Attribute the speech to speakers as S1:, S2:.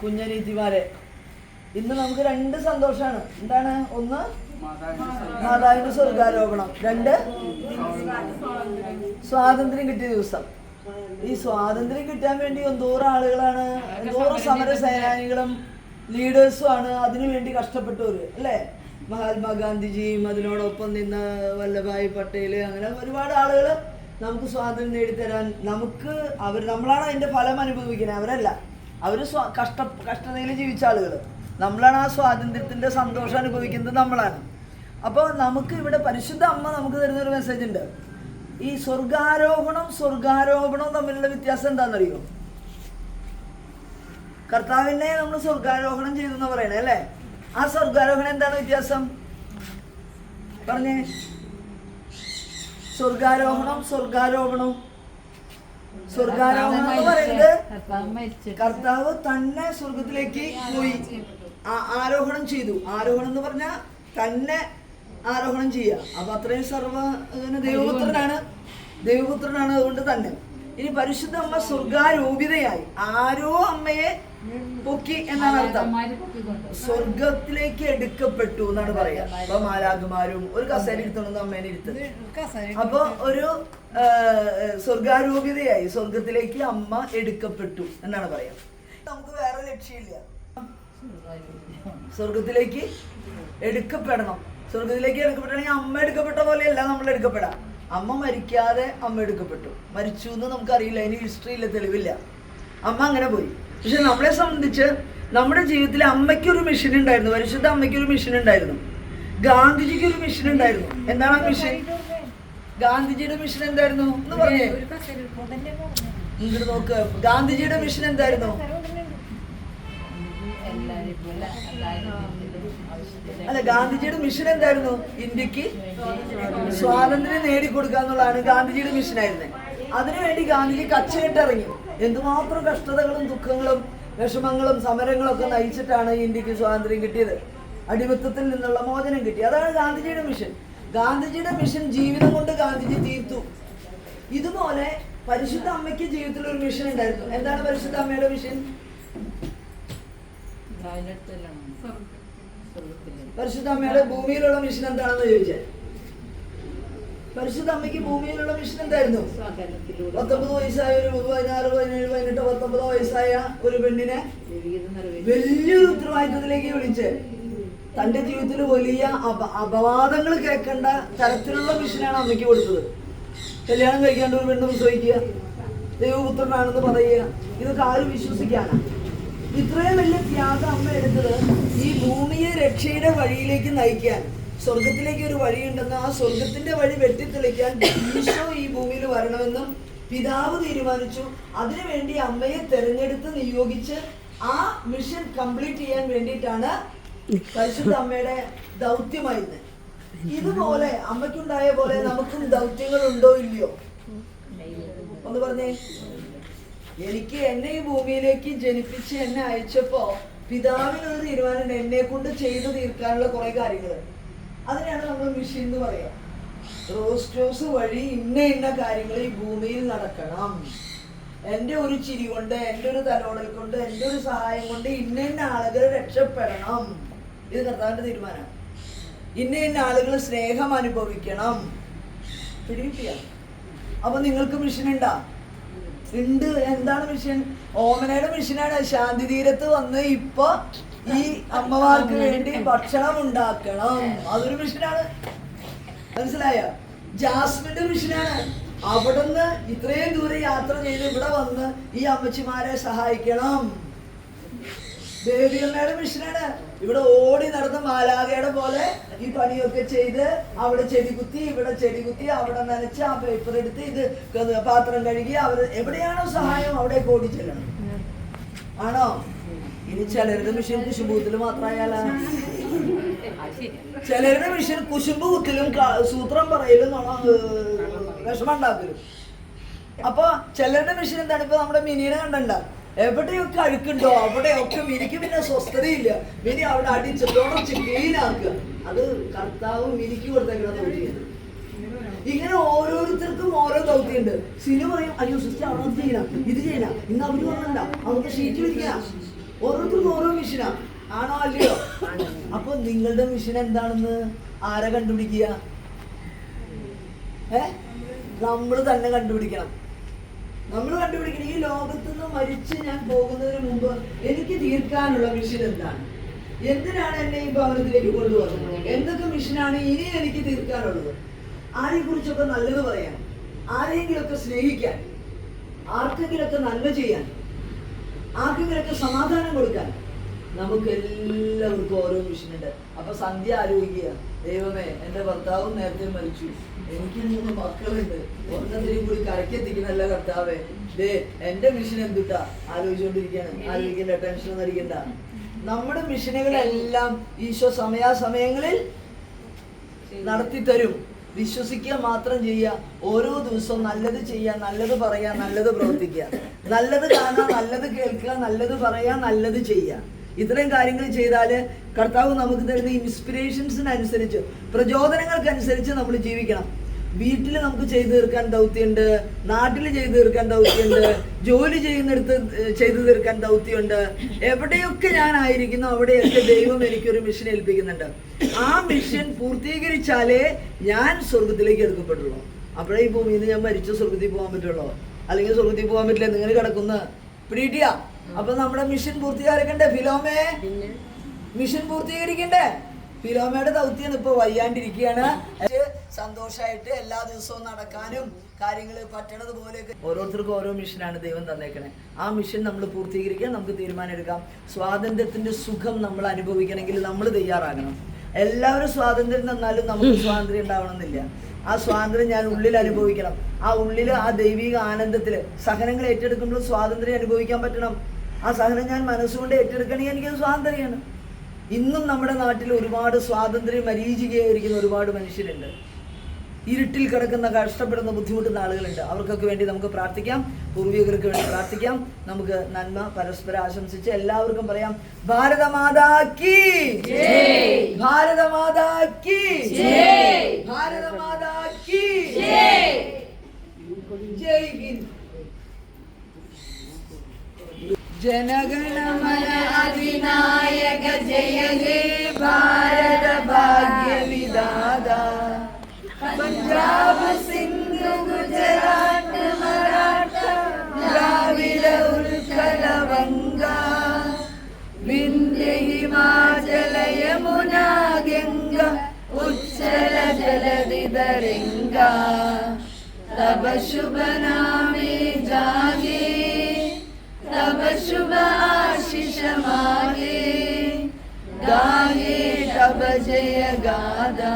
S1: കുഞ്ഞനീതിമാരെ, ഇന്ന് നമുക്ക് രണ്ട് സന്തോഷമാണ്. എന്താണ്? ഒന്ന് മാതാവിന്റെ സ്വർഗാരോപണം, രണ്ട് സ്വാതന്ത്ര്യം കിട്ടിയ ദിവസം. ഈ സ്വാതന്ത്ര്യം കിട്ടാൻ വേണ്ടി എന്തോരം ആളുകളാണ്, എന്തോരം സമര സേനാനികളും ലീഡേഴ്സും ആണ് അതിനുവേണ്ടി കഷ്ടപ്പെട്ടവര് അല്ലേ? മഹാത്മാഗാന്ധിജിയും അതിനോടൊപ്പം നിന്ന് വല്ലഭായ് പട്ടേൽ, അങ്ങനെ ഒരുപാട് ആളുകൾ നമുക്ക് സ്വാതന്ത്ര്യം നേടിത്തരാൻ, നമ്മളാണ് അതിന്റെ ഫലം അനുഭവിക്കുന്നത്, അവരല്ല. അവർ കഷ്ടതയിൽ ജീവിച്ച ആളുകൾ, നമ്മളാണ് ആ സ്വാതന്ത്ര്യത്തിന്റെ സന്തോഷം അനുഭവിക്കുന്നത്, നമ്മളാണ്. അപ്പോൾ നമുക്ക് ഇവിടെ പരിശുദ്ധ അമ്മ നമുക്ക് തരുന്നൊരു മെസ്സേജ് ഉണ്ട്. ഈ സ്വർഗാരോപണവും തമ്മിലുള്ള വ്യത്യാസം എന്താണെന്നറിയോ? കർത്താവിനെ നമ്മൾ സ്വർഗാരോഹണം ചെയ്തു എന്ന് പറയണേ അല്ലേ? ആ സ്വർഗാരോഹണം എന്താണ് വ്യത്യാസം പറഞ്ഞേ? സ്വർഗാരോപണം എന്ന് പറയുന്നത് കർത്താവ് തന്നെ സ്വർഗത്തിലേക്ക് പോയി ആരോഹണം ചെയ്തു. ആരോഹണം എന്ന് പറഞ്ഞാൽ തന്നെ ആരോഹണം ചെയ്യുക. അപ്പൊ അത്രയും ദൈവപുത്രനാണ്. അതുകൊണ്ട് തന്നെ ഇനി പരിശുദ്ധ അമ്മ സ്വർഗാരൂപിതയായി, ആരോ അമ്മയെ പൊക്കി എന്നാണ് അർത്ഥം. സ്വർഗത്തിലേക്ക് എടുക്കപ്പെട്ടു എന്നാണ് പറയാ. അപ്പൊ മാലാഖമാരും ഒരു കസേര ഇരുത്തണമെന്ന് അമ്മേനെ ഇരുത്തത്. അപ്പൊ ഒരു സ്വർഗാരൂപിതയായി, സ്വർഗത്തിലേക്ക് അമ്മ എടുക്കപ്പെട്ടു എന്നാണ് പറയാ. നമുക്ക് വേറെ ലക്ഷ്യമില്ല, സ്വർഗത്തിലേക്ക് എടുക്കപ്പെടണം. സ്വർഗത്തിലേക്ക് എടുക്കപ്പെടണമെങ്കിൽ അമ്മ എടുക്കപ്പെട്ട പോലെയല്ല നമ്മൾ എടുക്കപ്പെടാം. അമ്മ മരിക്കാതെ അമ്മ എടുക്കപ്പെട്ടു. മരിച്ചു എന്ന് നമുക്കറിയില്ല, അതിന് ഹിസ്റ്ററി ഇല്ല, തെളിവില്ല. അമ്മ അങ്ങനെ പോയി. പക്ഷെ നമ്മളെ സംബന്ധിച്ച് നമ്മുടെ ജീവിതത്തിൽ അമ്മയ്ക്കൊരു മിഷൻ ഉണ്ടായിരുന്നു. പരിശുദ്ധ അമ്മയ്ക്കൊരു മിഷൻ ഉണ്ടായിരുന്നു. ഗാന്ധിജിക്ക് ഒരു മിഷൻ ഉണ്ടായിരുന്നു. എന്താണ് ആ മിഷൻ? ഗാന്ധിജിയുടെ മിഷൻ എന്തായിരുന്നു എന്ന് പറഞ്ഞേ? ഇങ്ങോട്ട് നോക്ക്. ഗാന്ധിജിയുടെ മിഷൻ എന്തായിരുന്നു? അല്ല, ഗാന്ധിജിയുടെ മിഷൻ എന്തായിരുന്നു? ഇന്ത്യക്ക് സ്വാതന്ത്ര്യം നേടിക്കൊടുക്കുക എന്നുള്ളതാണ് ഗാന്ധിജിയുടെ മിഷനായിരുന്നത്. അതിനുവേണ്ടി ഗാന്ധിജി കച്ചകെട്ടിറങ്ങി. എന്തുമാത്രം കഷ്ടതകളും ദുഃഖങ്ങളും വിഷമങ്ങളും സമരങ്ങളും ഒക്കെ നയിച്ചിട്ടാണ് ഇന്ത്യക്ക് സ്വാതന്ത്ര്യം കിട്ടിയത്. അടിമത്തത്തിൽ നിന്നുള്ള മോചനം കിട്ടി. അതാണ് ഗാന്ധിജിയുടെ മിഷൻ. ഗാന്ധിജിയുടെ മിഷൻ ജീവിതം കൊണ്ട് ഗാന്ധിജി തീർത്തു. ഇതുപോലെ പരിശുദ്ധ അമ്മയ്ക്ക് ജീവിതത്തിൽ ഒരു മിഷൻ ഉണ്ടായിരുന്നു. എന്താണ് പരിശുദ്ധ അമ്മയുടെ മിഷൻ? പരിശുദ്ധ അമ്മയുടെ ഭൂമിയിലുള്ള മിഷൻ എന്താണെന്ന് ചോദിച്ചാൽ, പരിശുദ്ധ അമ്മയ്ക്ക് ഭൂമിയിലുള്ള മിഷൻ എന്തായിരുന്നു? 19 വയസ്സായ ഒരു 16, 17, 18, 19 വയസ്സായ ഒരു പെണ്ണിനെ വലിയൊരു ഉത്തരവാദിത്വത്തിലേക്ക് വിളിച്ച് തന്റെ ജീവിതത്തിൽ വലിയ അപവാദങ്ങൾ കേൾക്കേണ്ട തരത്തിലുള്ള മിഷനാണ് അമ്മയ്ക്ക് കൊടുത്തത്. കല്യാണം കഴിക്കാണ്ട് ഒരു പെണ്ണ് പ്രസവിക്കുക, ദൈവപുത്രനാണെന്ന് പറയുക, ഇതൊക്കെ ആരും വിശ്വസിക്കാനാണ്? ഇത്രയും വലിയ ത്യാഗം അമ്മ എടുത്തത് ഈ ഭൂമിയെ രക്ഷയുടെ വഴിയിലേക്ക് നയിക്കാൻ. സ്വർഗത്തിലേക്ക് ഒരു വഴിയുണ്ടെന്ന്, ആ സ്വർഗത്തിന്റെ വഴി വെട്ടിത്തെളിക്കാൻ ഈശോ ഈ ഭൂമിയിൽ വരണമെന്നും പിതാവ് തീരുമാനിച്ചു. അതിനുവേണ്ടി അമ്മയെ തെരഞ്ഞെടുത്ത് നിയോഗിച്ച് ആ മിഷൻ കംപ്ലീറ്റ് ചെയ്യാൻ വേണ്ടിയിട്ടാണ് പരിശുദ്ധ അമ്മയുടെ ദൗത്യമായിരുന്നത്. ഇതുപോലെ അമ്മയ്ക്കുണ്ടായ പോലെ നമുക്കും ദൗത്യങ്ങൾ ഉണ്ടോ ഇല്ലയോ? ഒന്ന് പറഞ്ഞേ. എനിക്ക് എന്നെ ഈ ഭൂമിയിലേക്ക് ജനിപ്പിച്ച് എന്നെ അയച്ചപ്പോ പിതാവിനൊരു തീരുമാനം, എന്നെ കൊണ്ട് ചെയ്തു തീർക്കാനുള്ള കുറെ കാര്യങ്ങൾ. അതിനെയാണ് നമ്മൾ മിഷൻ എന്ന് പറയാം. റോസ്റ്റോസ് വഴി ഇന്ന കാര്യങ്ങൾ ഈ ഭൂമിയിൽ നടക്കണം. എൻ്റെ ഒരു ചിരി കൊണ്ട്, എൻ്റെ ഒരു തലോടൽ കൊണ്ട്, എൻ്റെ ഒരു സഹായം കൊണ്ട് ഇന്ന ആളുകൾ രക്ഷപ്പെടണം. ഇത് കർത്താവിന്റെ തീരുമാനമാണ്. ഇന്ന ആളുകൾ സ്നേഹം അനുഭവിക്കണം. പിടികിട്ടിയ? അപ്പൊ നിങ്ങൾക്ക് മിഷൻ ഉണ്ടാ? ഉണ്ട്. എന്താണ് മിഷൻ? ഓമനയുടെ മിഷനാണ്. ശാന്തി തീരത്ത് വന്ന് ഇപ്പൊ ഈ അമ്മമാർക്ക് വേണ്ടി ഭക്ഷണം ഉണ്ടാക്കണം. അതൊരു മിഷനാണ്. മനസ്സിലായ? ജാസ്മിന്റെ മിഷനാണ്. അവിടുന്ന് ഇത്രയും ദൂരം യാത്ര ചെയ്ത് ഇവിടെ വന്ന് ഈ അമ്മച്ചിമാരെ സഹായിക്കണം. ദേവിയമ്മയുടെ മിഷനാണ്. ഇവിടെ ഓടി നടന്ന മാലാഖയുടെ പോലെ ഈ പണിയൊക്കെ ചെയ്ത് അവിടെ ചെടി കുത്തി, ഇവിടെ ചെടി കുത്തി, അവിടെ നനച്ച് ആ പേപ്പർ എടുത്ത് ഇത് പാത്രം കഴുകി, അവർ എവിടെയാണോ സഹായം അവിടേക്ക് ഓടി ചെല്ലണം. ആണോ? ഇനി ചിലരുടെ മിഷൻ കുശുമ്പൂത്തില് മാത്രമായാലാ? ചിലരുടെ മിഷൻ കുശുമ്പ് കുത്തിലും സൂത്രം പറയലും വിഷമം ഉണ്ടാക്കലും. അപ്പൊ ചിലരുടെ മിഷൻ എന്താണ്? ഇപ്പൊ നമ്മുടെ മിനിനെ കണ്ടണ്ട, എവിടെയൊക്കെ അഴുക്കുണ്ടോ അവിടെയൊക്കെ മിനിക്ക് പിന്നെ സ്വസ്ഥതയില്ല. മിനി അവിടെ അടിച്ചിട്ടോളം ക്ലീൻ ആക്കുക. അത് കർത്താവ് മിനിക്ക് കൊടുത്തേക്കുന്ന ദൗത്യം. ഇങ്ങനെ ഓരോരുത്തർക്കും ഓരോ ദൗത്യമുണ്ട്. സിനു പറയും, അയ്യോ സിസ്റ്റർ അവിടെ ചെയ്യണം, ഇത് ചെയ്യണം, ഇന്ന് അവര് പറഞ്ഞണ്ട, അവർക്ക് ഷീറ്റ് വിരിക്കണം. ഓരോരുത്തർക്കും ഓരോ മിഷനാ. ആണോ അല്ലയോ? അപ്പൊ നിങ്ങളുടെ മിഷൻ എന്താണെന്ന് ആരെ കണ്ടുപിടിക്കുക? നമ്മൾ തന്നെ കണ്ടുപിടിക്കണം. നമ്മൾ കണ്ടുപിടിക്കണം. ഈ ലോകത്ത് നിന്ന് മരിച്ച് ഞാൻ പോകുന്നതിന് മുമ്പ് എനിക്ക് തീർക്കാനുള്ള മിഷൻ എന്താണ്? എന്തിനാണ് എന്നെ ഈ ഭവനത്തിലേക്ക് കൊണ്ടുപോകുന്നത്? എന്തൊക്കെ മിഷനാണ് ഇനി എനിക്ക് തീർക്കാനുള്ളത്? ആരെ കുറിച്ചൊക്കെ നല്ലത് പറയാൻ, ആരെങ്കിലൊക്കെ സ്നേഹിക്കാൻ, ആർക്കെങ്കിലൊക്കെ നന്മ ചെയ്യാൻ, ആർക്കെങ്കിലൊക്കെ സമാധാനം കൊടുക്കാൻ. നമുക്ക് എല്ലാവർക്കും ഓരോ മിഷനുണ്ട്. അപ്പൊ സന്ധ്യ ആലോചിക്കുക, ദൈവമേ എന്റെ ഭർത്താവും നേരത്തെ മരിച്ചു, എനിക്ക് 3 മക്കളുണ്ട്, ഒന്നത്തിനും കൂടി കരക്കെത്തിക്കണല്ല കർത്താവേ, എന്റെ മിഷൻ എന്തുട്ടാ ആലോചിച്ചുകൊണ്ടിരിക്കുകയാണ്. ആലോചിക്കണ്ട, ടെൻഷൻ ഒന്നും അടിക്കണ്ട. നമ്മുടെ മിഷനുകളെല്ലാം ഈശോ സമയാസമയങ്ങളിൽ നടത്തി തരും. വിശ്വസിക്കുക മാത്രം ചെയ്യുക. ഓരോ ദിവസവും നല്ലത് ചെയ്യുക, നല്ലത് പറയുക, നല്ലത് പ്രവർത്തിക്കുക, നല്ലത് കാണുക, നല്ലത് കേൾക്കുക, നല്ലത് പറയുക, നല്ലത് ചെയ്യുക. ഇത്രയും കാര്യങ്ങൾ ചെയ്താൽ കർത്താവ് നമുക്ക് തരുന്ന ഇൻസ്പിറേഷൻസിനനുസരിച്ച്, പ്രചോദനങ്ങൾക്കനുസരിച്ച് നമ്മൾ ജീവിക്കണം. വീട്ടിൽ നമുക്ക് ചെയ്തു തീർക്കാൻ ദൗത്യമുണ്ട്, നാട്ടിൽ ചെയ്തു തീർക്കാൻ ദൗത്യമുണ്ട്, ജോലി ചെയ്യുന്നിടത്ത് ചെയ്തു തീർക്കാൻ ദൗത്യമുണ്ട്. എവിടെയൊക്കെ ഞാനായിരിക്കുന്നു അവിടെയൊക്കെ ദൈവം എനിക്കൊരു മിഷൻ ഏൽപ്പിക്കുന്നുണ്ട്. ആ മിഷൻ പൂർത്തീകരിച്ചാലേ ഞാൻ സ്വർഗത്തിലേക്ക് എടുക്കപ്പെട്ടുള്ളൂ. അപ്പോഴേ ഈ ഭൂമിയിൽ നിന്ന് ഞാൻ മരിച്ച സ്വർഗത്തിൽ പോകാൻ പറ്റുള്ളൂ. അല്ലെങ്കിൽ സ്വർഗത്തിൽ പോകാൻ പറ്റില്ല, നിങ്ങൾ കിടക്കുന്ന പിടിയിട്ടിയ. അപ്പൊ നമ്മുടെ മിഷൻ പൂർത്തീകരിക്കണ്ടേ? ഫിലോമേ, മിഷൻ പൂർത്തീകരിക്കണ്ടേ? ഫിലോമയുടെ ദൗത്യം ഇപ്പൊ വയ്യാണ്ടിരിക്കുകയാണ്. സന്തോഷമായിട്ട് എല്ലാ ദിവസവും നടക്കാനും കാര്യങ്ങൾ പറ്റണത് പോലെയൊക്കെ ഓരോരുത്തർക്കും ഓരോ മിഷനാണ് ദൈവം തന്നേക്കണേ. ആ മിഷൻ നമ്മൾ പൂർത്തീകരിക്കാൻ നമുക്ക് തീരുമാനം എടുക്കാം. സ്വാതന്ത്ര്യത്തിന്റെ സുഖം നമ്മൾ അനുഭവിക്കണമെങ്കിൽ നമ്മൾ തയ്യാറാകണം. എല്ലാവരും സ്വാതന്ത്ര്യം തന്നാലും നമുക്ക് സ്വാതന്ത്ര്യം ഉണ്ടാവണമെന്നില്ല. ആ സ്വാതന്ത്ര്യം ഞാൻ ഉള്ളിൽ അനുഭവിക്കണം. ആ ഉള്ളിൽ ആ ദൈവിക ആനന്ദത്തില് സഹനങ്ങൾ ഏറ്റെടുക്കുമ്പോൾ സ്വാതന്ത്ര്യം അനുഭവിക്കാൻ പറ്റണം. ആ സഹനം ഞാൻ മനസ്സുകൊണ്ട് ഏറ്റെടുക്കണമെങ്കിൽ എനിക്കത് സ്വാതന്ത്ര്യമാണ്. ഇന്നും നമ്മുടെ നാട്ടിൽ ഒരുപാട് സ്വാതന്ത്ര്യം മരീചികയായിരിക്കുന്ന ഒരുപാട് മനുഷ്യരുണ്ട്. ഇരുട്ടിൽ കിടക്കുന്ന, കഷ്ടപ്പെടുന്ന, ബുദ്ധിമുട്ടുന്ന ആളുകളുണ്ട്. അവർക്കൊക്കെ വേണ്ടി നമുക്ക് പ്രാർത്ഥിക്കാം. പൂർവികർക്ക് വേണ്ടി പ്രാർത്ഥിക്കാം. നമുക്ക് നന്മ പരസ്പരം ആശംസിച്ച് എല്ലാവർക്കും പറയാം, ഭാരത മാതാ കീ ജയ്, ഭാരത മാതാ കീ ജയ്, ഭാരത മാതാ കീ ജയ്, ജയ് ഹിന്ദ്. जनगणमन अधिनायक जय हे भारत भाग्य विधाता, पंजाब सिंध गुजरात मराठा द्राविड उत्कल गंगा, विंध्य हिमाचल यमुना गंगा उच्चल जलधि तरंगा, तब शुभ नामे जागे, तब शुभ आशीष मागे, गाये तब जय गाथा।